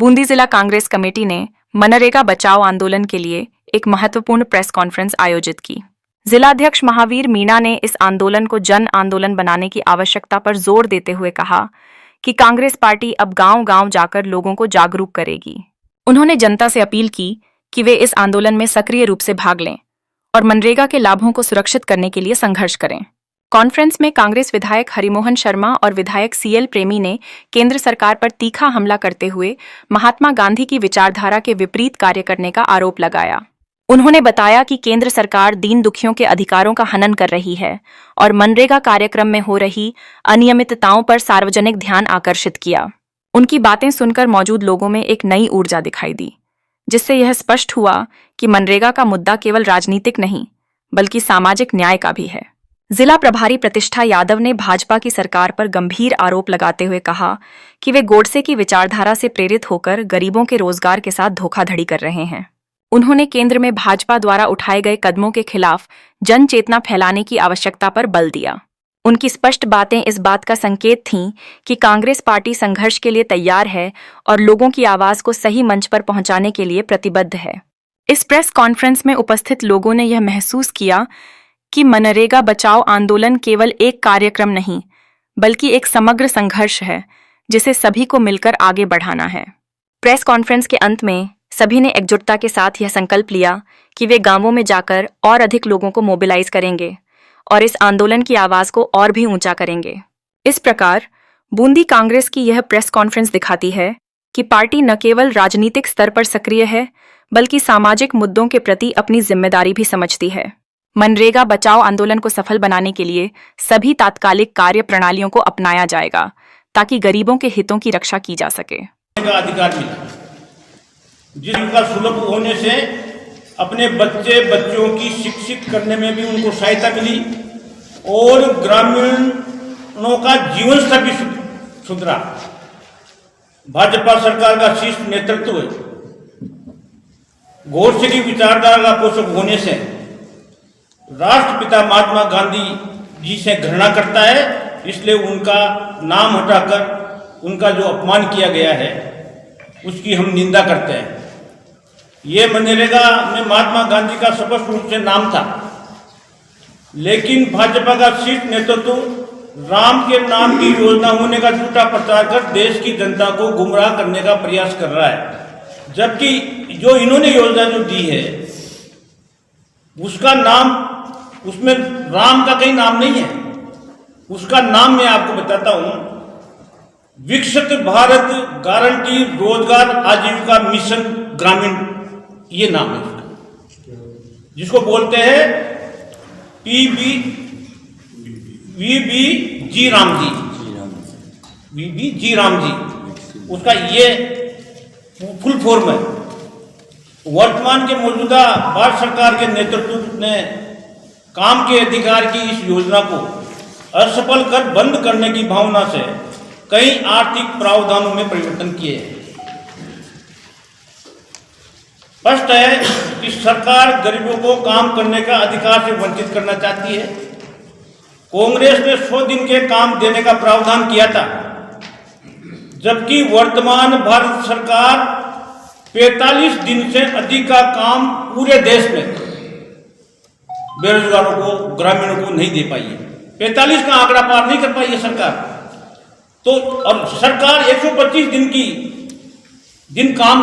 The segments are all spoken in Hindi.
बूंदी जिला कांग्रेस कमेटी ने मनरेगा बचाओ आंदोलन के लिए एक महत्वपूर्ण प्रेस कॉन्फ्रेंस आयोजित की। जिलाध्यक्ष महावीर मीणा ने इस आंदोलन को जन आंदोलन बनाने की आवश्यकता पर जोर देते हुए कहा कि कांग्रेस पार्टी अब गांव-गांव जाकर लोगों को जागरूक करेगी। उन्होंने जनता से अपील की कि वे इस आंदोलन में सक्रिय रूप से भाग लें और मनरेगा के लाभों को सुरक्षित करने के लिए संघर्ष करें। कॉन्फ्रेंस में कांग्रेस विधायक हरिमोहन शर्मा और विधायक सीएल प्रेमी ने केंद्र सरकार पर तीखा हमला करते हुए महात्मा गांधी की विचारधारा के विपरीत कार्य करने का आरोप लगाया। उन्होंने बताया कि केंद्र सरकार दीन दुखियों के अधिकारों का हनन कर रही है और मनरेगा कार्यक्रम में हो रही अनियमितताओं पर सार्वजनिक ध्यान आकर्षित किया। उनकी बातें सुनकर मौजूद लोगों में एक नई ऊर्जा दिखाई दी, जिससे यह स्पष्ट हुआ कि मनरेगा का मुद्दा केवल राजनीतिक नहीं बल्कि सामाजिक न्याय का भी है। जिला प्रभारी प्रतिष्ठा यादव ने भाजपा की सरकार पर गंभीर आरोप लगाते हुए कहा कि वे गोडसे की विचारधारा से प्रेरित होकर गरीबों के रोजगार के साथ धोखाधड़ी कर रहे हैं। उन्होंने केंद्र में भाजपा द्वारा उठाए गए कदमों के खिलाफ जन चेतना फैलाने की आवश्यकता पर बल दिया। उनकी स्पष्ट बातें इस बात का संकेत थीं कि कांग्रेस पार्टी संघर्ष के लिए तैयार है और लोगों की आवाज को सही मंच पर पहुंचाने के लिए प्रतिबद्ध है। इस प्रेस कॉन्फ्रेंस में उपस्थित लोगों ने यह महसूस किया कि मनरेगा बचाओ आंदोलन केवल एक कार्यक्रम नहीं बल्कि एक समग्र संघर्ष है जिसे सभी को मिलकर आगे बढ़ाना है। प्रेस कॉन्फ्रेंस के अंत में सभी ने एकजुटता के साथ यह संकल्प लिया कि वे गांवों में जाकर और अधिक लोगों को मोबिलाइज करेंगे और इस आंदोलन की आवाज को और भी ऊंचा करेंगे। इस प्रकार बूंदी कांग्रेस की यह प्रेस कॉन्फ्रेंस दिखाती है कि पार्टी न केवल राजनीतिक स्तर पर सक्रिय है बल्कि सामाजिक मुद्दों के प्रति अपनी जिम्मेदारी भी समझती है। मनरेगा बचाओ आंदोलन को सफल बनाने के लिए सभी तात्कालिक कार्य प्रणालियों को अपनाया जाएगा ताकि गरीबों के हितों की रक्षा की जा सके। अधिकार मिला, जिनका सुलभ होने से अपने बच्चों की शिक्षित करने में भी उनको सहायता मिली और ग्रामीणों का जीवन स्तर भी सुधरा। भाजपा सरकार का शीर्ष नेतृत्व गोडसे की विचारधारा का पोषक होने से राष्ट्रपिता महात्मा गांधी जी से घृणा करता है, इसलिए उनका नाम हटाकर उनका जो अपमान किया गया है उसकी हम निंदा करते हैं। ये मनरेगा में महात्मा गांधी का स्पष्ट रूप से नाम था, लेकिन भाजपा का शीर्ष नेतृत्व राम के नाम की योजना होने का झूठा प्रचार कर देश की जनता को गुमराह करने का प्रयास कर रहा है। जबकि जो इन्होंने योजना जो दी है उसका नाम, उसमें राम का कहीं नाम नहीं है। उसका नाम मैं आपको बताता हूं, विकसित भारत गारंटी रोजगार आजीविका मिशन ग्रामीण, ये नाम है उसका, जिसको बोलते हैं वीबी राम जी, उसका ये फुल फॉर्म है। वर्तमान के मौजूदा भारत सरकार के नेतृत्व ने काम के अधिकार की इस योजना को असफल कर बंद करने की भावना से कई आर्थिक प्रावधानों में परिवर्तन किए हैं। स्पष्ट है कि सरकार गरीबों को काम करने का अधिकार से वंचित करना चाहती है। कांग्रेस ने 100 दिन के काम देने का प्रावधान किया था, जबकि वर्तमान भारत सरकार 45 दिन से अधिक का काम पूरे देश में बेरोजगारों को, ग्रामीणों को नहीं दे पाई है। 45 का आंकड़ा पार नहीं कर पाई है सरकार। तो अब सरकार 125 दिन काम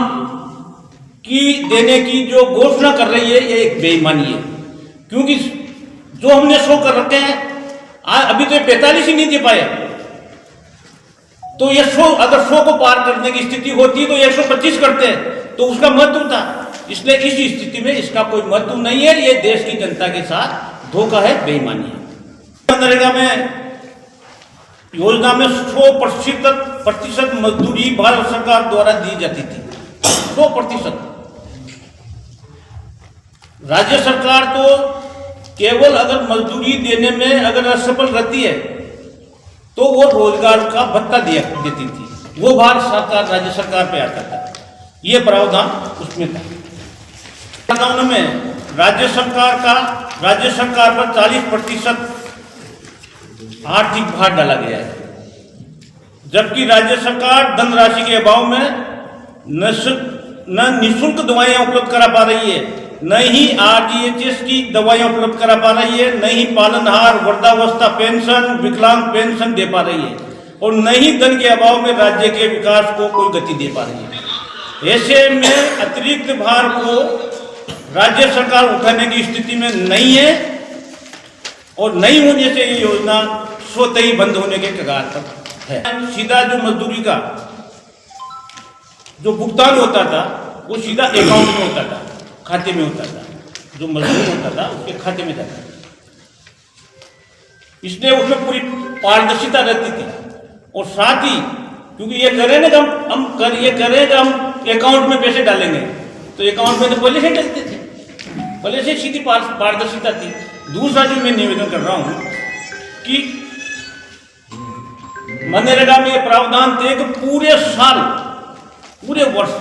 की देने की जो घोषणा कर रही है, ये एक बेईमानी है, क्योंकि जो हमने 100 कर रखे हैं अभी तो 45 ही नहीं दे पाए। तो ये 100, अगर 100 को पार करने की स्थिति होती तो 125 करते हैं तो उसका महत्व था। इसलिए इस स्थिति में इसका कोई महत्व नहीं है। ये देश की जनता के साथ धोखा है, बेईमानी है। मनरेगा में योजना में 100% मजदूरी भारत सरकार द्वारा दी जाती थी, 100%। राज्य सरकार तो केवल अगर मजदूरी देने में अगर असफल रहती है तो वो रोजगार का भत्ता देती थी, वो भारत सरकार राज्य सरकार पे आता था। ये प्रावधान उसमें था। प्रावधान में राज्य सरकार पर 40% आर्थिक भार डाला गया है, जबकि राज्य सरकार धनराशि के अभाव में न निःशुल्क दवाइयाँ उपलब्ध करा पा रही है, न ही RDHS की दवाइयाँ उपलब्ध करा पा रही है, न ही पालनहार वृद्धावस्था पेंशन विकलांग पेंशन दे पा रही है, और न ही धन के अभाव में राज्य के विकास को कोई गति दे पा रही है। ऐसे में अतिरिक्त भार को राज्य सरकार उठाने की स्थिति में नहीं है, और नहीं होने से ये योजना स्वतः ही बंद होने के कगार पर है। सीधा जो मजदूरी का जो भुगतान होता था वो सीधा अकाउंट में होता था, खाते में होता था, जो मजदूर होता था उसके खाते में जाता था। इसलिए उसमें पूरी पारदर्शिता रहती थी, और साथ ही क्योंकि ये करें ना हम अकाउंट में पैसे डालेंगे, तो अकाउंट में तो पहले से डलते थे, पहले से सीधी पारदर्शिता थी। दूसरा जो मैं निवेदन कर रहा हूं कि मनरेगा में ये प्रावधान थे कि पूरे साल पूरे वर्ष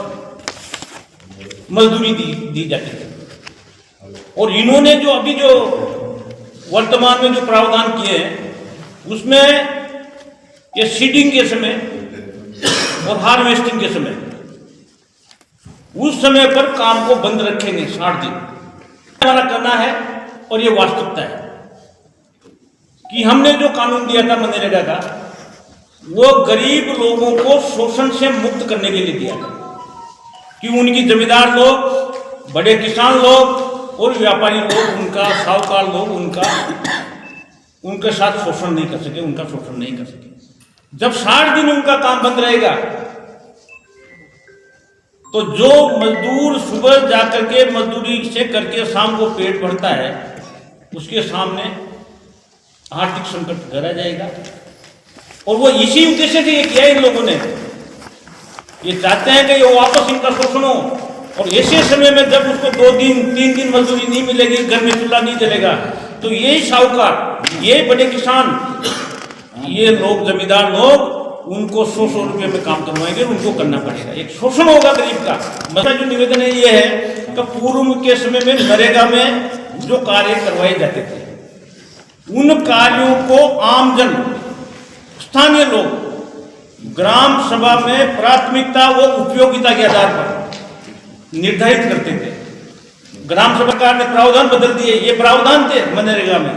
मजदूरी दी जाती है, और इन्होंने जो अभी जो वर्तमान में जो प्रावधान किए हैं उसमें ये सीडिंग के समय और हार्वेस्टिंग के समय उस समय पर काम को बंद रखेंगे 60 दिन हमारा करना है। और ये वास्तविकता है कि हमने जो कानून दिया था मनरेगा का वो गरीब लोगों को शोषण से मुक्त करने के लिए दिया था कि उनकी जमींदार लोग, बड़े किसान लोग और व्यापारी लोग, उनका साहूकार लोग उनके साथ शोषण नहीं कर सके, उनका शोषण नहीं कर सके। जब 60 दिन उनका काम बंद रहेगा तो जो मजदूर सुबह जाकर के मजदूरी से करके शाम को पेट भरता है उसके सामने आर्थिक संकट गहरा जाएगा। और वो इसी उद्देश्य से ये किया इन लोगों ने, ये चाहते हैं कि ये वापस इनका शोषण हो, और ऐसे समय में जब उसको 2 दिन 3 दिन मजदूरी नहीं मिलेगी, घर में चूल्हा नहीं जलेगा, तो यही साहूकार, ये बड़े किसान, ये लोग जमींदार लोग उनको 100 रुपये में काम करवाएंगे, उनको करना पड़ेगा, एक शोषण होगा गरीब का। मतलब जो निवेदन है ये है कि पूर्व के समय में नरेगा में जो कार्य करवाए जाते थे उन कार्यों को आमजन, स्थानीय लोग ग्राम सभा में प्राथमिकता व उपयोगिता के आधार पर निर्धारित करते थे। ग्राम सभा सरकार ने प्रावधान बदल दिए, ये प्रावधान थे मनरेगा में,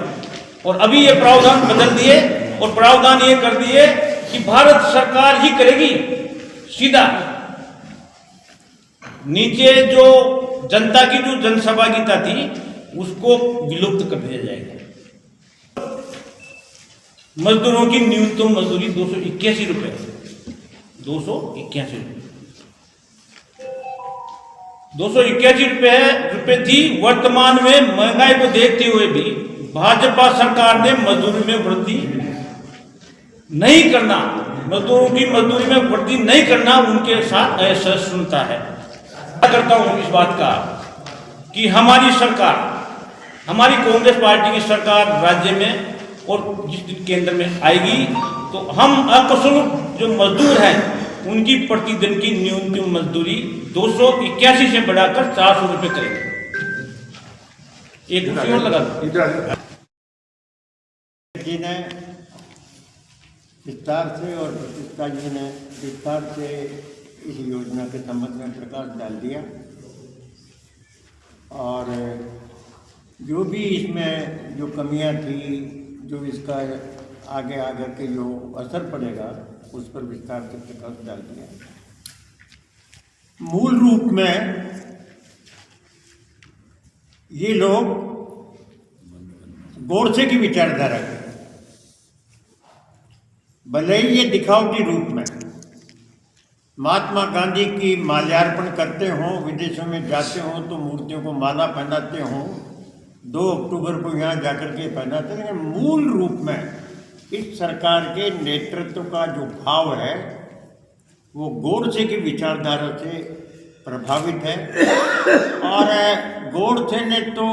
और अभी ये प्रावधान बदल दिए और प्रावधान ये कर दिए कि भारत सरकार ही करेगी। सीधा नीचे जो जनता की जो जनसहभागिता थी उसको विलुप्त कर दिया जाएगा। मजदूरों की न्यूनतम मजदूरी 281 रुपये, 281 रुपये थी। वर्तमान में महंगाई को देखते हुए भी भाजपा सरकार ने मजदूरी में वृद्धि नहीं करना, मजदूरों की मजदूरी में वृद्धि नहीं करना उनके साथ असहिष्णुता है। करता हूं इस बात का कि हमारी सरकार, हमारी कांग्रेस पार्टी की सरकार राज्य में और जिस दिन केंद्र में आएगी तो हम अकुशल जो मजदूर हैं उनकी प्रतिदिन की न्यूनतम मजदूरी 281 से बढ़ाकर 400 रुपये करेंगे। एक और लगा जी ने विस्तार से और प्रतिष्ठा जी ने विस्तार से इस योजना के संबंध में प्रकाश डाल दिया, और जो भी इसमें जो कमियां थी, जो इसका आगे आकर के जो असर पड़ेगा उस पर विस्तार से प्रकाश डाल दिया। मूल रूप में ये लोग गोडसे की विचारधारा के, भले ही ये दिखावटी रूप में महात्मा गांधी की माल्यार्पण करते हों, विदेशों में जाते हों तो मूर्तियों को माला पहनाते हों, 2 अक्टूबर को यहाँ जाकर के पहनाते, लेकिन मूल रूप में इस सरकार के नेतृत्व का जो भाव है वो गोडसे की विचारधारा से प्रभावित है। और गोडसे ने तो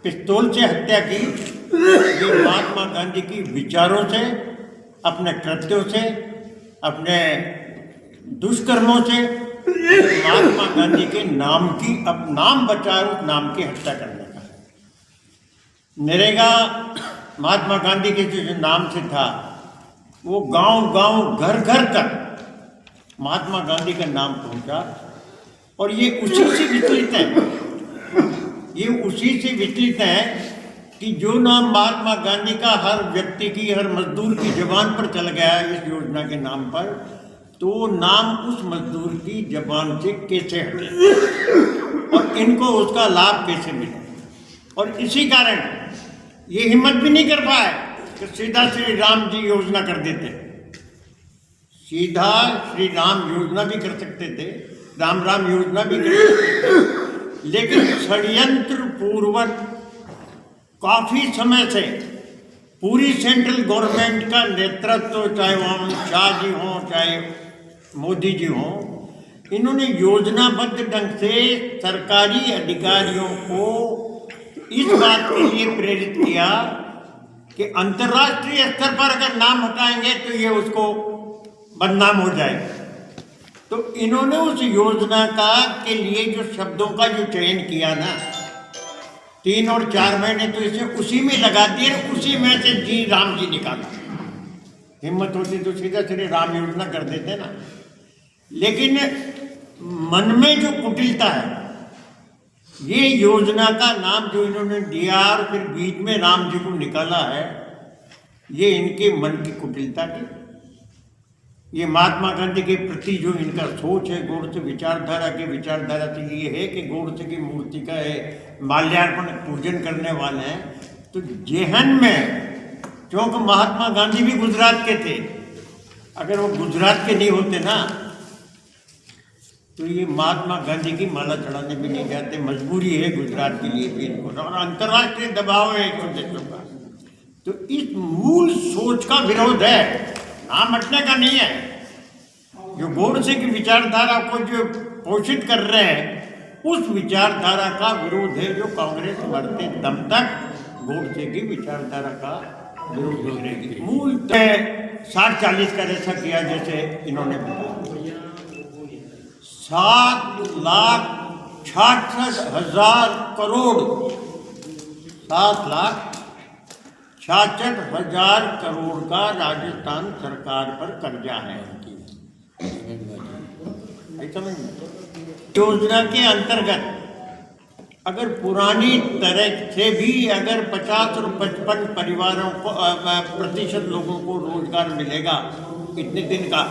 पिस्तौल से हत्या की, ये महात्मा गांधी की विचारों से, अपने कृत्यों से, अपने दुष्कर्मों से महात्मा गांधी के नाम की, अब नाम बचाए उस नाम की हत्या करने का। नरेगा महात्मा गांधी के जो नाम से था वो गांव गांव घर घर तक महात्मा गांधी का नाम पहुंचा और ये उसी से विचलित है, ये उसी से विचलित है कि जो नाम महात्मा गांधी का हर व्यक्ति की, हर मजदूर की जबान पर चल गया है इस योजना के नाम पर, तो नाम उस मजदूर की जबान से कैसे हटे और इनको उसका लाभ कैसे मिले। और इसी कारण ये हिम्मत भी नहीं कर पाए कि सीधा श्री राम जी योजना कर देते। सीधा श्री राम योजना भी कर सकते थे, राम राम योजना भी कर सकते थे, लेकिन षड्यंत्र पूर्वक काफी समय से पूरी सेंट्रल गवर्नमेंट का नेतृत्व, चाहे वो अमित शाह जी हों चाहे मोदी जी हों, इन्होंने योजनाबद्ध ढंग से सरकारी अधिकारियों को इस बात के लिए प्रेरित किया कि अंतर्राष्ट्रीय स्तर पर अगर नाम हटाएंगे तो ये उसको बदनाम हो जाएगा। तो इन्होंने उस योजना का के लिए जो शब्दों का जो चयन किया ना, 3 और 4 महीने तो इसे उसी में लगा दिए, उसी में से जी राम जी निकाला। हिम्मत होती तो सीधा सीधे राम योजना कर देते ना, लेकिन मन में जो कुटिलता है, ये योजना का नाम जो इन्होंने दिया और फिर बीच में राम जी को निकाला है, ये इनके मन की कुटिलता की, ये महात्मा गांधी के प्रति जो इनका सोच है, गोडसे विचारधारा की विचारधारा से ये है कि गोडसे की मूर्ति का माल्यार्पण पूजन करने वाले हैं। तो जेहन में, क्योंकि महात्मा गांधी भी गुजरात के थे, अगर वो गुजरात के नहीं होते ना तो ये महात्मा गांधी की माला चढ़ाने भी नहीं जाते। मजबूरी है गुजरात के लिए भी इनको, और अंतर्राष्ट्रीय दबाव है एक देशों का। तो इस मूल सोच का विरोध है, नाम हटने का नहीं है। जो गोडसे की विचारधारा को जो पोषित कर रहे हैं, उस विचारधारा का विरोध है जो कांग्रेस मरते दम तक गोडसे की विचारधारा का विरोध करेगी। मूल 60-40 का ऐसा किया जैसे इन्होंने बताया। 7,66,000 करोड़, 7,66,000 करोड़ का राजस्थान सरकार पर कर्जा है उनकी। योजना के अंतर्गत अगर पुरानी तरह से भी अगर 50 और 55 परिवारों को प्रतिशत लोगों को रोजगार मिलेगा इतने दिन का,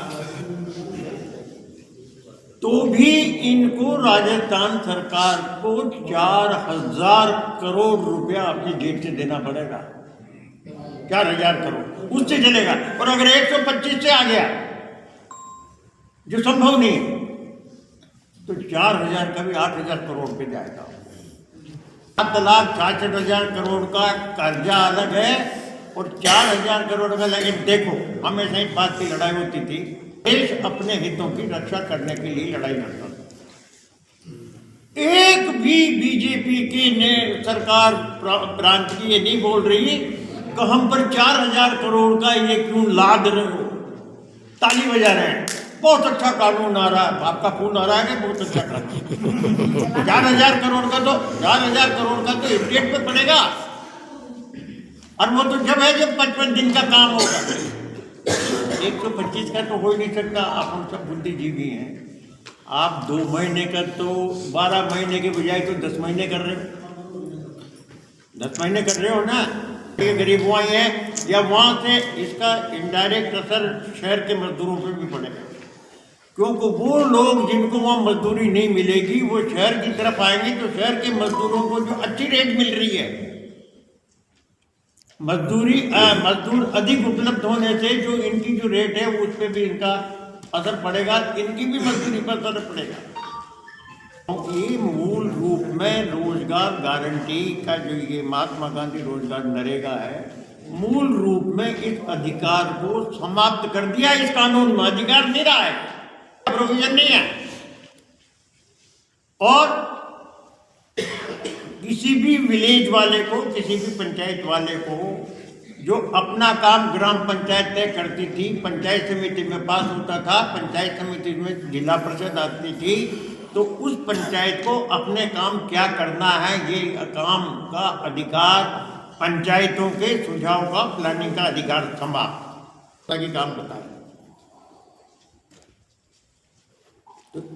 तो भी इनको राजस्थान सरकार को 4,000 करोड़ रुपया अपनी जेब से देना पड़ेगा। 4,000 करोड़ उससे चलेगा। और अगर 125 से आ गया, जो संभव नहीं, तो 4,000 का भी 8,000 करोड़ पे जाएगा। 7,66,000 करोड़ का कर्जा अलग है और 4,000 करोड़ का अलग है। देखो, हमेशा इस बात की लड़ाई होती थी, देश अपने हितों की रक्षा करने के लिए लड़ाई लड़ता था। एक भी बीजेपी की ने सरकार प्रांत की ये नहीं बोल रही कि हम पर 4,000 करोड़ का ये क्यों लाद रहे हो, ताली बजा रहे हैं, बहुत अच्छा कानून आ रहा है, आपका खून आ रहा है कि बहुत अच्छा कानून। 4,000 करोड़ का तो 4,000 करोड़ का तो स्टेट पे पड़ेगा, और वो तो जब है जब 55 दिन का काम होगा। 125 का तो हो ही नहीं सकता। आप हम सब बुद्धिजीवी हैं। आप 2 महीने का तो 12 महीने के बजाय तो 10 महीने कर रहे हो, 10 महीने कर रहे हो ना। ये गरीब वहाँ है या वहाँ से इसका इनडायरेक्ट असर शहर के मजदूरों पे भी पड़ेगा, क्योंकि वो लोग जिनको वहाँ मजदूरी नहीं मिलेगी वो शहर की तरफ आएंगे। तो शहर के मजदूरों को जो अच्छी रेट मिल रही है, मजदूर अधिक उपलब्ध होने से जो इनकी जो रेट है उस पर भी इनका असर पड़ेगा, इनकी भी मजदूरी पर असर पड़ेगा। ये मूल रूप में रोजगार गारंटी का जो ये महात्मा गांधी रोजगार नरेगा है, मूल रूप में इस अधिकार को समाप्त कर दिया। इस कानून में अधिकार नहीं रहा है, प्रोविजन नहीं है। और किसी भी विलेज वाले को, किसी भी पंचायत वाले को जो अपना काम ग्राम पंचायत तय करती थी, पंचायत समिति में पास होता था, पंचायत समिति में जिला परिषद आती थी, तो उस पंचायत को अपने काम क्या करना है ये काम का अधिकार, पंचायतों के सुझाव का, प्लानिंग का अधिकार समाप्त, ताकि काम बताए।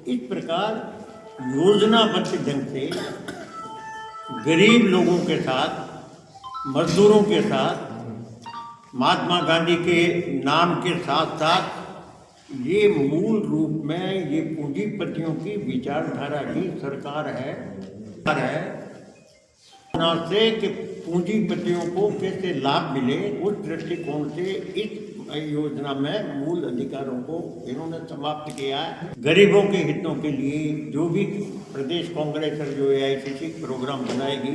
इस प्रकार योजनाबद्ध ढंग से गरीब लोगों के साथ, मजदूरों के साथ, महात्मा गांधी के नाम के साथ साथ ये मूल रूप में ये पूंजीपतियों की विचारधारा की सरकार है से कि पूंजीपतियों को कैसे लाभ मिले, उस दृष्टिकोण से इस योजना में मूल अधिकारों को इन्होंने समाप्त किया है। गरीबों के हितों के लिए जो भी प्रदेश कांग्रेस और जो AICC प्रोग्राम बनाएगी,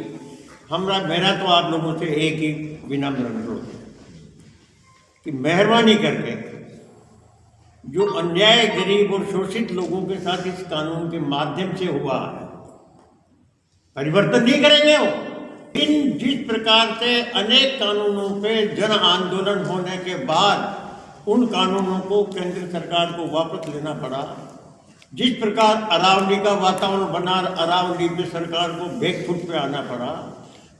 मेरा तो आप लोगों से एक ही विनम्र अनुरोध है कि मेहरबानी करके जो अन्याय गरीब और शोषित लोगों के साथ इस कानून के माध्यम से हुआ है, परिवर्तन नहीं करेंगे वो। जिस प्रकार से अनेक कानूनों पे जन आंदोलन होने के बाद उन कानूनों को केंद्र सरकार को वापस लेना पड़ा, जिस प्रकार अरावली का वातावरण बना, अरावली पे सरकार को बैकफुट पे आना पड़ा,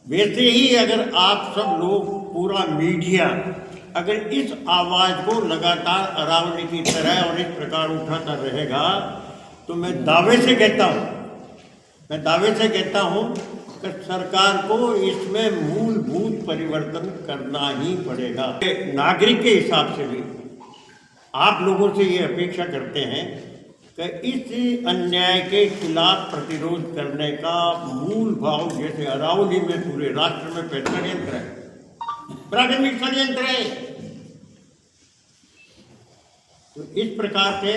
वैसे ही अगर आप सब लोग, पूरा मीडिया अगर इस आवाज़ को लगातार अरावली की तरह और इस प्रकार उठाता रहेगा, तो मैं दावे से कहता हूँ कि सरकार को इसमें मूलभूत परिवर्तन करना ही पड़ेगा। नागरिक के हिसाब से भी आप लोगों से ये अपेक्षा करते हैं कि इस अन्याय के खिलाफ प्रतिरोध करने का मूल भाव, जैसे अरावली में पूरे राष्ट्र में षड्यंत्र है, प्राथमिक षड्यंत्र है, तो इस प्रकार से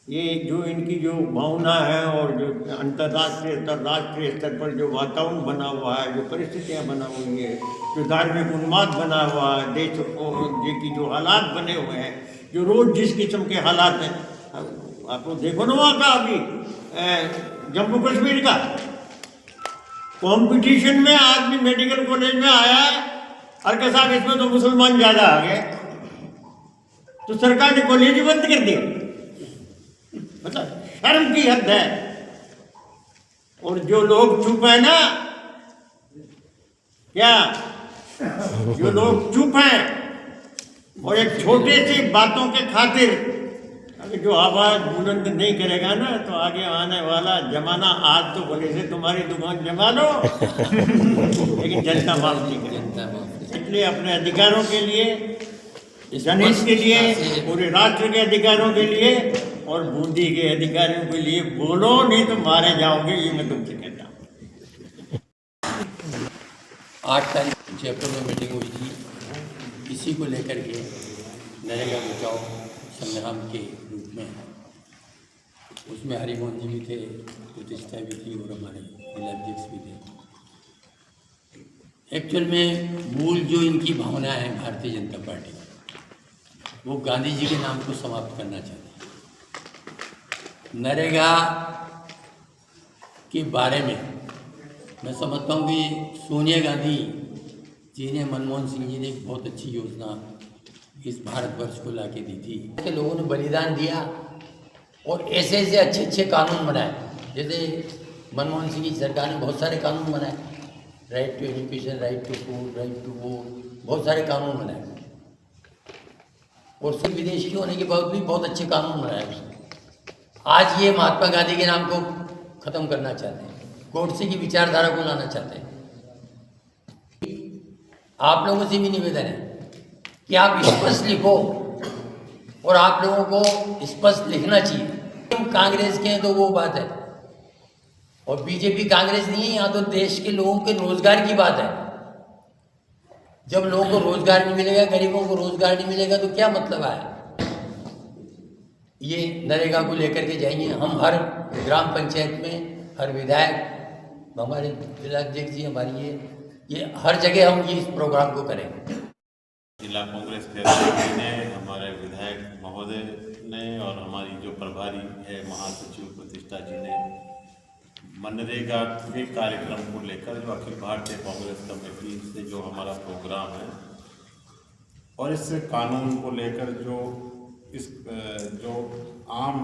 ये जो इनकी जो भावना है और जो अंतर्राष्ट्रीय अंतर्राष्ट्रीय स्तर पर जो वातावरण बना हुआ है, जो परिस्थितियाँ बना हुई है, जो धार्मिक उन्माद बना हुआ है, देश की जो हालात बने हुए हैं, जो रोज जिस किस्म के हालात हैं, आपको देखो ना वहाँ का अभी जम्मू कश्मीर का कंपटीशन में आदमी मेडिकल कॉलेज में आया और कहा साहब इसमें तो मुसलमान ज़्यादा आ गए, तो सरकार ने कॉलेज बंद कर दिया। मतलब शर्म की हद है। और जो लोग चुप है ना, क्या जो लोग चुप हैं और एक छोटे सी बातों के खातिर अगर जो आवाज बुलंद नहीं करेगा ना, तो आगे आने वाला जमाना, आज तो बोले से तुम्हारी दुकान जमा लो लेकिन जनता माफ नहीं करेगी। इसलिए अपने अधिकारों के लिए, जनहित के लिए, पूरे राष्ट्र के अधिकारों के लिए और बूंदी के अधिकारियों के लिए बोलो, नहीं तो मारे जाओगे, ये मैं तुमसे कहता हूँ। 8 तारीख जयपुर में मीटिंग हुई थी, इसी को लेकर के नरेगा बचाओ संग्राम के रूप में। उसमें हरिमोहन जी भी थे, प्रतिष्ठा भी थी और हमारे जिलाध्यक्ष भी थे। एक्चुअल में मूल जो इनकी भावना है भारतीय जनता पार्टी, वो गांधी जी के नाम को समाप्त करना चाहते हैं। नरेगा के बारे में मैं समझता हूँ कि सोनिया गांधी जी ने, मनमोहन सिंह जी ने एक बहुत अच्छी योजना इस भारतवर्ष को लाके दी थी। के लोगों ने बलिदान दिया और ऐसे ऐसे अच्छे अच्छे कानून बनाए, जैसे मनमोहन सिंह की सरकार ने बहुत सारे कानून बनाए, right to education, right to food, right to vote, बहुत सारे कानून बनाए। और सिर्फ विदेशी होने के बावजूद भी बहुत अच्छे कानून बनाए उसने। आज ये महात्मा गांधी के नाम को ख़त्म करना चाहते हैं, गोडसे की विचारधारा को लाना चाहते हैं। आप लोगों से भी निवेदन है कि आप स्पष्ट लिखो, और आप लोगों को स्पष्ट लिखना चाहिए। तुम कांग्रेस के हैं तो वो बात है, और बीजेपी कांग्रेस नहीं है, यहाँ तो देश के लोगों के रोजगार की बात है। जब लोगों को रोजगार नहीं मिलेगा, गरीबों को रोजगार नहीं मिलेगा, तो क्या मतलब है। ये नरेगा को लेकर के जाएंगे हम, हर ग्राम पंचायत में, हर विधायक, हमारे जिलाध्यक्ष जी, हमारी ये हर जगह हम इस प्रोग्राम को करेंगे। जिला कांग्रेस के अध्यक्ष ने, हमारे विधायक महोदय ने और हमारी जो प्रभारी है महासचिव प्रतिष्ठा जी ने मनरेगा के कार्यक्रम को लेकर जो अखिल भारतीय कांग्रेस कमेटी से जो हमारा प्रोग्राम है और इस कानून को लेकर जो आम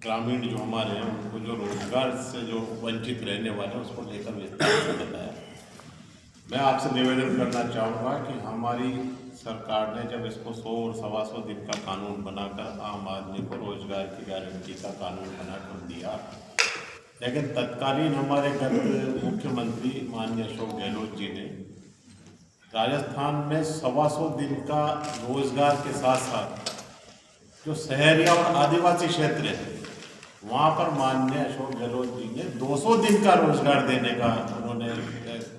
ग्रामीण जो हमारे हैं उनको जो रोजगार से जो वंचित रहने वाले हैं उसको लेकर विस्तार से बताया। मैं आपसे निवेदन करना चाहूँगा कि हमारी सरकार ने जब इसको 100 और 125 दिन का कानून बनाकर आम आदमी को रोजगार की गारंटी का कानून बनाकर दिया, लेकिन तत्कालीन हमारे गत मुख्यमंत्री माननीय अशोक गहलोत जी ने राजस्थान में 125 दिन का रोजगार के साथ साथ जो शहरी और आदिवासी क्षेत्र है वहाँ पर माननीय अशोक गहलोत जी ने 200 दिन का रोजगार देने का उन्होंने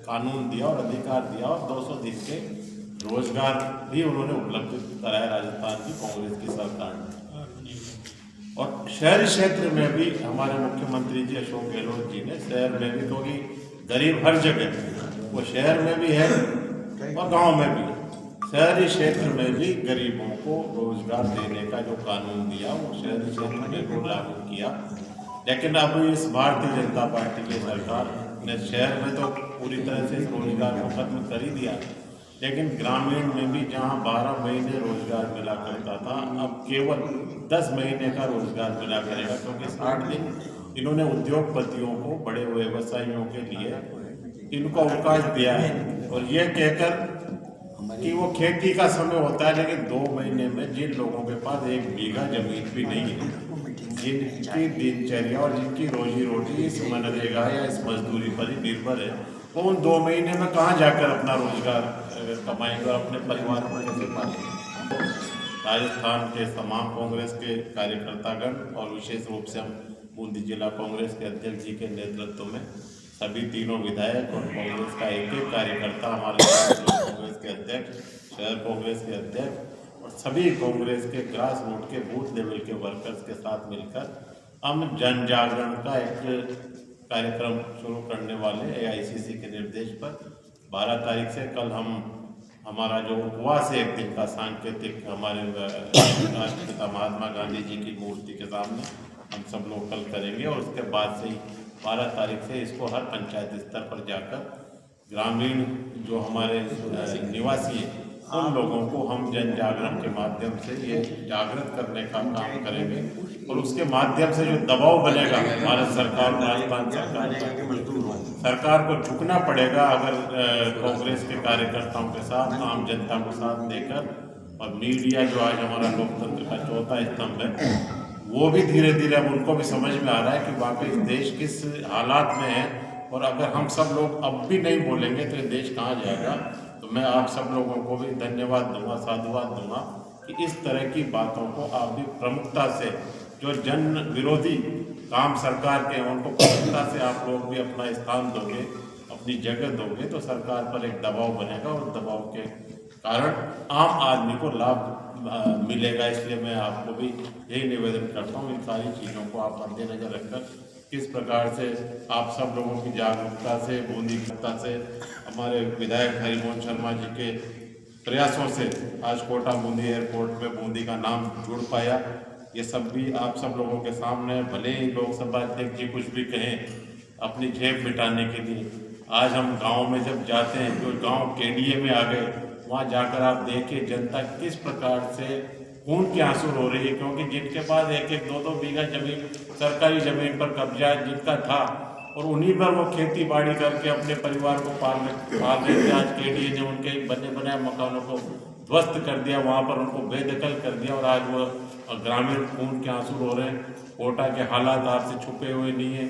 कानून दिया और अधिकार दिया, और 200 दिन के रोजगार भी उन्होंने उपलब्ध कराया राजस्थान की कांग्रेस की सरकार ने। और शहरी क्षेत्र में भी हमारे मुख्यमंत्री जी अशोक गहलोत जी ने शहर में भी, क्योंकि गरीब हर जगह, वो शहर में भी है और गांव में भी, शहरी क्षेत्र में भी गरीबों को रोजगार देने का जो कानून दिया वो शहरी क्षेत्र में भी लागू किया। लेकिन अब इस भारतीय जनता पार्टी की सरकार ने शहर में तो पूरी तरह से इस रोजगार को खत्म कर ही दिया, लेकिन ग्रामीण में भी जहां 12 महीने रोजगार मिला करता था, अब केवल 10 महीने का रोजगार मिला करेगा, क्योंकि 60 दिन इन्होंने उद्योगपतियों को, बड़े व्यवसायियों के लिए इनको अवकाश दिया है। और ये कहकर कि वो खेती का समय होता है, लेकिन 2 महीने में जिन लोगों के पास 1 बीघा जमीन भी नहीं है, जिनकी दिनचर्या और जिनकी रोजी रोटी इस मनरेगा या इस मजदूरी पर ही निर्भर है, वो उन 2 महीने में कहाँ जाकर अपना रोजगार कमाएंगे और अपने परिवार को कैसे पालेंगे। राजस्थान के तमाम कांग्रेस के कार्यकर्तागण और विशेष रूप से हम बूंदी जिला कांग्रेस के अध्यक्ष जी के नेतृत्व में सभी तीनों विधायक और कांग्रेस का एक एक कार्यकर्ता, हमारे कांग्रेस के अध्यक्ष, शहर कांग्रेस के अध्यक्ष और सभी कांग्रेस के ग्रास रूट के बूथ लेवल के वर्कर्स के साथ मिलकर हम जन जागरण का एक कार्यक्रम शुरू करने वाले AICC के निर्देश पर 12 तारीख से कल हम हमारा जो उपवास है 1 दिन का सांकेतिक हमारे राष्ट्रपिता महात्मा गांधी जी की मूर्ति के सामने हम सब लोग कल करेंगे, और उसके बाद से ही 12 तारीख से इसको हर पंचायत स्तर पर जाकर ग्रामीण जो हमारे निवासी हैं उन लोगों को हम जन जागरण के माध्यम से ये जागृत करने का काम करेंगे, और उसके माध्यम से जो दबाव बनेगा भारत सरकार, राजस्थान सरकार को झुकना पड़ेगा अगर कांग्रेस के कार्यकर्ताओं के साथ, आम जनता को साथ देकर। और मीडिया जो आज हमारा लोकतंत्र का चौथा स्तंभ है, वो भी धीरे धीरे अब उनको भी समझ में आ रहा है कि वाकई देश किस हालात में है, और अगर हम सब लोग अब भी नहीं बोलेंगे तो ये देश कहाँ जाएगा। तो मैं आप सब लोगों को भी धन्यवाद दूंगा, साधुवाद दूंगा कि इस तरह की बातों को आप भी प्रमुखता से, जो जन विरोधी काम सरकार के हैं उनको प्रमुखता से आप लोग भी अपना स्थान दोगे, अपनी जगह दोगे, तो सरकार पर एक दबाव बनेगा और दबाव के कारण आम आदमी को लाभ मिलेगा। इसलिए मैं आपको भी यही निवेदन करता हूँ, इन सारी चीज़ों को आप मद्देनजर रखकर किस प्रकार से आप सब लोगों की जागरूकता से, बूंदी से, हमारे विधायक हरिमोहन शर्मा जी के प्रयासों से आज कोटा बूंदी एयरपोर्ट में बूंदी का नाम जुड़ पाया, ये सब भी आप सब लोगों के सामने। भले ही लोकसभा अध्यक्ष जी कुछ भी कहें अपनी जेब मिटाने के लिए, आज हम गांव में जब जाते हैं, जो गांव केडीए में आ गए, वहाँ जाकर आप देखिए जनता किस प्रकार से खून के आंसू रो रही है, क्योंकि जिनके पास 1-1, 2-2 बीघा जमीन, सरकारी जमीन पर कब्जा जिनका था, और उन्हीं पर वो खेती बाड़ी करके अपने परिवार को पाल रहे थे, आज केडीए ने उनके बने बनाए मकानों को ध्वस्त कर दिया, वहाँ पर उनको बेदखल कर दिया, और आज वो ग्रामीण खून के आंसू रो रहे हैं। कोटा के हालात आपसे छुपे हुए नहीं है,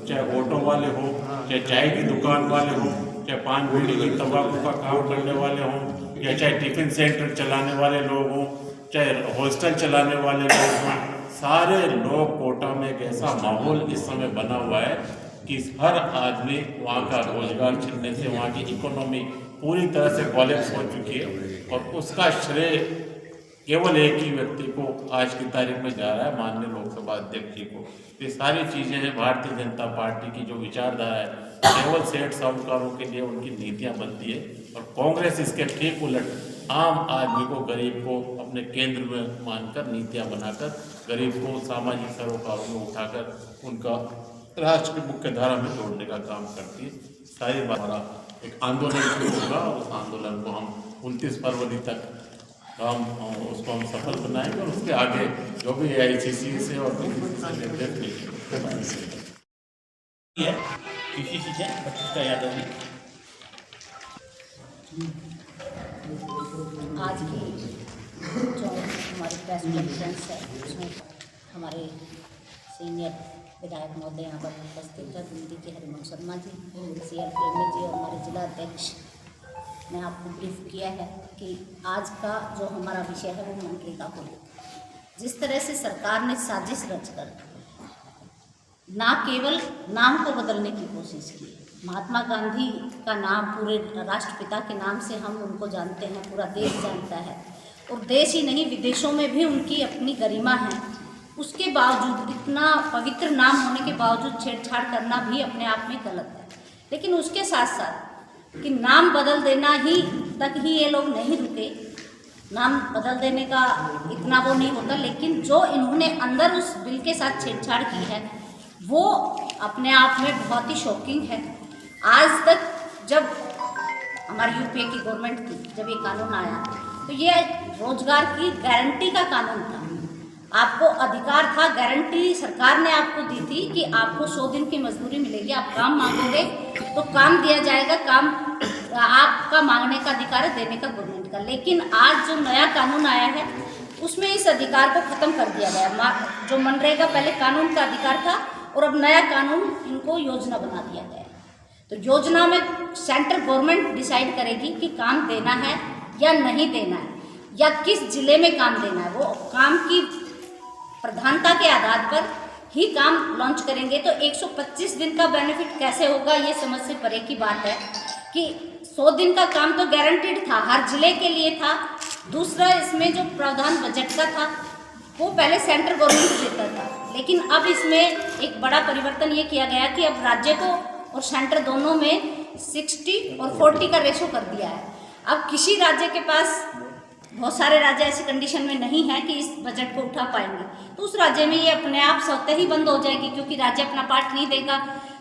चाहे ऑटो वाले हो, चाहे चाय की दुकान वाले हो, चाहे पान बीड़ी की तंबाकू का काम करने वाले हों, या चाहे टिफिन सेंटर चलाने वाले लोग हों, चाहे हॉस्टल चलाने वाले लोग हों, सारे लोग कोटा में एक ऐसा माहौल इस समय बना हुआ है कि हर आदमी वहाँ का रोजगार छिनने से वहाँ की इकोनॉमी पूरी तरह से कॉलेप्स हो चुकी है, और उसका श्रेय केवल एक ही व्यक्ति को आज की तारीख में जा रहा है, माननीय लोकसभा अध्यक्ष जी को। ये सारी चीज़ें हैं भारतीय जनता पार्टी की जो विचारधारा है, केवल सेठ साहूकारों के लिए उनकी नीतियाँ बनती है, और कांग्रेस इसके ठीक उलट आम आदमी को, गरीब को अपने केंद्र में मानकर नीतियाँ बनाकर गरीब को सामाजिक सरोकारों में उठाकर उनका राष्ट्र की मुख्य धारा में जोड़ने का काम करती है। सारी बात हमारा एक आंदोलन शुरू होगा, और उस आंदोलन को हम 29 फरवरी तक उसको हम सफल बनाएंगे, और उसके आगे जो भी AICC से और PCC से प्रतिष्ठा यादव जी। प्रेस कॉन्फ्रेंस है, उसमें हमारे सीनियर विधायक महोदय यहाँ पर उपस्थित है, दिल्ली के हरिवंश शर्मा जी, CL प्रेमी जी और हमारे जिला अध्यक्ष ने आपको ब्रीफ किया है कि आज का जो हमारा विषय है वो मनरेगा को लेकर जिस तरह से सरकार ने साजिश रचकर ना केवल नाम को बदलने की कोशिश की, महात्मा गांधी का नाम पूरे राष्ट्रपिता के नाम से हम उनको जानते हैं, पूरा देश जानता है और देश ही नहीं विदेशों में भी उनकी अपनी गरिमा है, उसके बावजूद इतना पवित्र नाम होने के बावजूद छेड़छाड़ करना भी अपने आप में गलत है। लेकिन उसके साथ साथ कि नाम बदल देना ही तक ही ये लोग नहीं रुके, नाम बदल देने का इतना वो नहीं होता, लेकिन जो इन्होंने अंदर उस बिल के साथ छेड़छाड़ की है वो अपने आप में बहुत ही शॉकिंग है। आज तक जब हमारी यूपीए की गवर्नमेंट थी, जब ये कानून आया तो ये रोजगार की गारंटी का कानून था, आपको अधिकार था, गारंटी सरकार ने आपको दी थी कि आपको 100 दिन की मजदूरी मिलेगी, आप काम मांगोगे तो काम दिया जाएगा, काम आपका मांगने का अधिकार है, देने का गवर्नमेंट का। लेकिन आज जो नया कानून आया है उसमें इस अधिकार को खत्म कर दिया गया। जो मनरेगा पहले कानून का अधिकार था और अब नया कानून इनको योजना बना दिया गया है। तो योजना में सेंट्रल गवर्नमेंट डिसाइड करेगी कि काम देना है या नहीं देना है, या किस जिले में काम देना है। वो काम की प्रधानता के आधार पर ही काम लॉन्च करेंगे। तो 125 दिन का बेनिफिट कैसे होगा, ये समझ से परे की बात है कि 100 दिन का काम तो गारंटीड था, हर जिले के लिए था। दूसरा, इसमें जो प्रावधान बजट का था वो पहले सेंट्रल गवर्नमेंट देता था, लेकिन अब इसमें एक बड़ा परिवर्तन ये किया गया कि अब राज्य को और सेंटर दोनों में 60 और 40 का रेशो कर दिया है। अब किसी राज्य के पास, बहुत सारे राज्य ऐसी कंडीशन में नहीं है कि इस बजट को उठा पाएंगे, तो उस राज्य में ये अपने आप स्वतः ही बंद हो जाएगी, क्योंकि राज्य अपना पार्ट नहीं देगा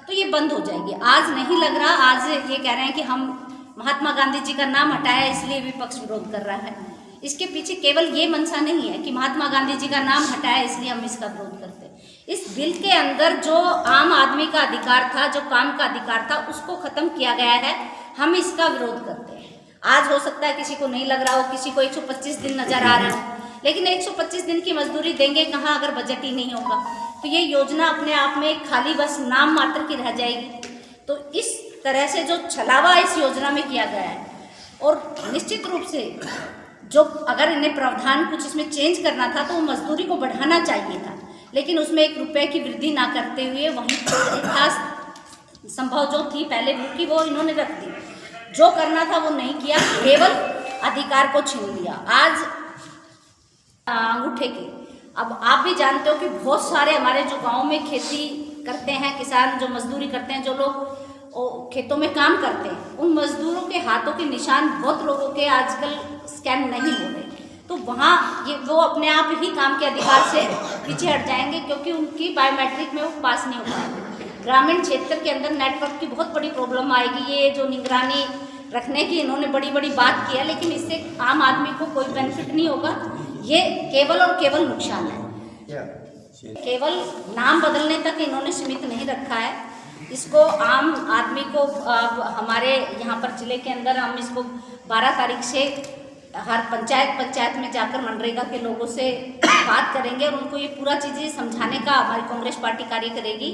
तो ये बंद हो जाएगी। आज नहीं लग रहा, आज ये कह रहे हैं कि हम महात्मा गांधी जी का नाम हटाया इसलिए विपक्ष विरोध कर रहा है। इसके पीछे केवल ये मंशा नहीं है कि महात्मा गांधी जी का नाम हटाया इसलिए हम इसका विरोध करते हैं। इस बिल के अंदर जो आम आदमी का अधिकार था, जो काम का अधिकार था, उसको खत्म किया गया है, हम इसका विरोध करते हैं। आज हो सकता है किसी को नहीं लग रहा हो, किसी को 125 दिन नजर आ रहे हो, लेकिन 125 दिन की मजदूरी देंगे कहाँ अगर बजट ही नहीं होगा। तो ये योजना अपने आप में खाली बस नाम मात्र की रह जाएगी। तो इस तरह से जो छलावा इस योजना में किया गया है, और निश्चित रूप से जो अगर इन्हें प्रावधान कुछ इसमें चेंज करना था तो वो मजदूरी को बढ़ाना चाहिए था, लेकिन उसमें 1 रुपये की वृद्धि ना करते हुए वहीं खास संभव जो थी पहले की वो इन्होंने रख दी। जो करना था वो नहीं किया, केवल अधिकार को छीन लिया। आज अंगूठे के, अब आप भी जानते हो कि बहुत सारे हमारे जो गांव में खेती करते हैं किसान, जो मजदूरी करते हैं, जो लोग खेतों में काम करते हैं, उन मजदूरों के हाथों के निशान बहुत लोगों के आजकल स्कैन नहीं हो रहे। तो वहाँ ये वो अपने आप ही काम के अधिकार से पीछे हट जाएंगे, क्योंकि उनकी बायोमेट्रिक में वो पास नहीं हो पाएंगे। ग्रामीण क्षेत्र के अंदर नेटवर्क की बहुत बड़ी प्रॉब्लम आएगी। ये जो निगरानी रखने की इन्होंने बड़ी बड़ी बात की है, लेकिन इससे आम आदमी को कोई बेनिफिट नहीं होगा, ये केवल और केवल नुकसान है। केवल नाम बदलने तक इन्होंने सीमित नहीं रखा है इसको। आम आदमी को हमारे यहाँ पर जिले के अंदर हम इसको 12 तारीख से हर पंचायत में जाकर मनरेगा के लोगों से बात करेंगे और उनको ये पूरा चीज़ें समझाने का हमारी कांग्रेस पार्टी कार्य करेगी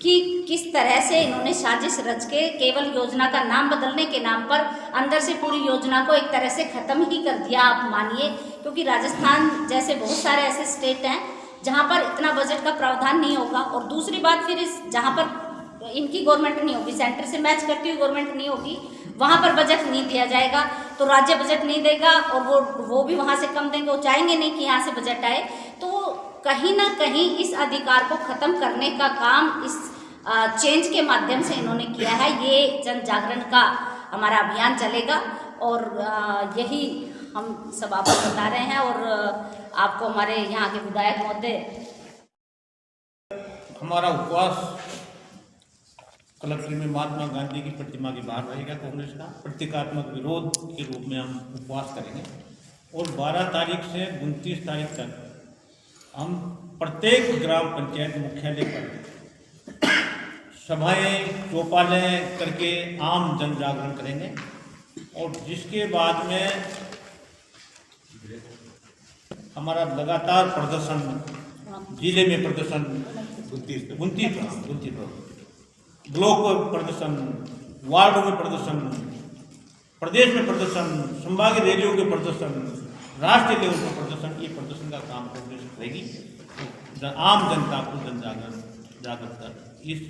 कि किस तरह से इन्होंने साजिश रच के केवल योजना का नाम बदलने के नाम पर अंदर से पूरी योजना को एक तरह से ख़त्म ही कर दिया, आप मानिए। क्योंकि राजस्थान जैसे बहुत सारे ऐसे स्टेट हैं जहाँ पर इतना बजट का प्रावधान नहीं होगा। और दूसरी बात, फिर इस जहाँ पर इनकी गवर्नमेंट नहीं होगी, सेंटर से मैच करती हुई गवर्नमेंट नहीं होगी, वहाँ पर बजट नहीं दिया जाएगा। तो राज्य बजट नहीं देगा और वो भी वहाँ से कम देंगे, वो चाहेंगे नहीं कि यहाँ से बजट आए। तो कहीं ना कहीं इस अधिकार को ख़त्म करने का काम इस चेंज के माध्यम से इन्होंने किया है। ये जन जागरण का हमारा अभियान चलेगा और यही हम सब आपको बता रहे हैं। और आपको हमारे यहाँ के विधायक महोदय, हमारा उपवास कलेक्ट्रेट में महात्मा गांधी की प्रतिमा के बाहर रहेगा। कांग्रेस का प्रतीकात्मक विरोध के रूप में हम उपवास करेंगे और 12 तारीख से 29 तारीख तक हम प्रत्येक ग्राम पंचायत मुख्यालय पर सभाएं चौपालें करके आम जन जागरण करेंगे। और जिसके बाद में हमारा लगातार प्रदर्शन, जिले में प्रदर्शन 29 ब्लॉक में प्रदर्शन, वार्डों में प्रदर्शन, प्रदेश में प्रदर्शन, संभागीय रैलियों के प्रदर्शन, राष्ट्रीय लेवल पर प्रदर्शन, ये प्रदर्शन का काम कांग्रेस करेगी। तो आम जनता को जागृत कर इस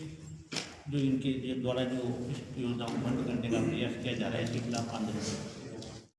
जो इनके द्वारा जो इस योजना को बंद करने का प्रयास किया जा रहा है इसके खिलाफ आंदोलन